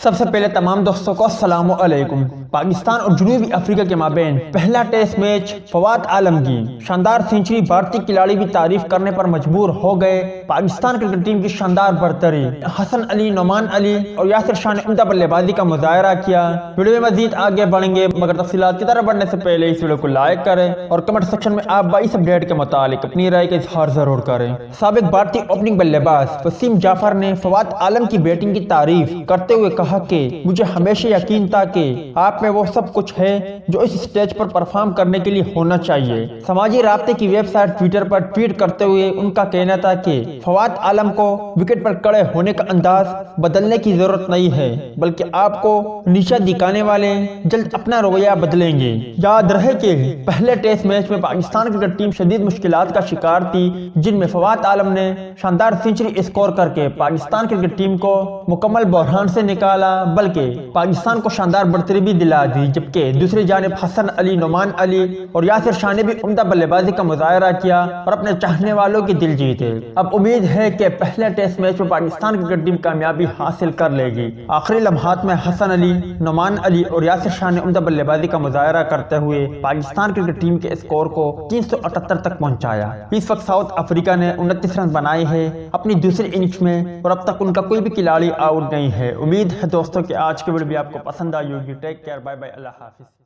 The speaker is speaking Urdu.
سب سے پہلے تمام دوستوں کو السلام علیکم۔ پاکستان اور جنوبی افریقہ کے مابین پہلا ٹیسٹ میچ فواد عالم کی شاندار سینچری بھارتی کھلاڑی بھی تعریف کرنے پر مجبور ہو گئے۔ پاکستان کرکٹ ٹیم کی شاندار برتری، حسن علی، نعمان علی اور یاسر نے عمدہ بلے بازی کا مظاہرہ کیا۔ ویڈیو میں مزید آگے بڑھیں گے مگر تفصیلات کی طرف بڑھنے سے پہلے اس ویڈیو کو لائک کریں اور کمنٹ سیکشن میں آپ اس اپڈیٹ کے متعلق اپنی رائے کا اظہار ضرور کریں۔ سابق بھارتی اوپننگ بلے باز وسیم جعفر نے فواد عالم کی بیٹنگ کی تعریف کرتے ہوئے کہا کہ مجھے ہمیشہ یقین تھا کہ آپ میں وہ سب کچھ ہے جو اس سٹیج پر پرفارم کرنے کے لیے ہونا چاہیے۔ سماجی رابطے کی ویب سائٹ ٹویٹر پر ٹویٹ کرتے ہوئے ان کا کہنا تھا کہ فواد عالم کو وکٹ پر کڑے ہونے کا انداز بدلنے کی ضرورت نہیں ہے بلکہ آپ کو نیچا دکھانے والے جلد اپنا رویہ بدلیں گے۔ یاد رہے کہ پہلے ٹیسٹ میچ میں پاکستان کرکٹ ٹیم شدید مشکلات کا شکار تھی جن میں فواد عالم نے شاندار سینچری اسکور کر کے پاکستان کرکٹ ٹیم کو مکمل بحران سے نکالا بلکہ پاکستان کو شاندار برتری بھی دلا دی، جبکہ دوسری جانب حسن علی، نعمان علی اور یاسر نے بھی عمدہ بلے بازی کا مظاہرہ کیا اور اپنے چاہنے والوں کی دل جیتے۔ اب امید ہے کہ پہلے ٹیسٹ میچ میں پاکستان کرکٹ ٹیم کامیابی حاصل کر لے گی۔ آخری لمحات میں حسن علی، نعمان علی اور یاسر نے عمدہ بلے بازی کا مظاہرہ کرتے ہوئے پاکستان کرکٹ ٹیم کے اسکور کو 378 تک پہنچایا۔ اس وقت ساؤتھ افریقہ نے 29 رن بنائے ہیں اپنی دوسری اننگز میں اور اب تک ان کا کوئی بھی کھلاڑی آؤٹ نہیں ہے۔ امید ہے دوستوں کہ آج کی ویڈیو بھی آپ کو پسند آئی ہوگی۔ ٹیک کیئر، بائے بائے، اللہ حافظ۔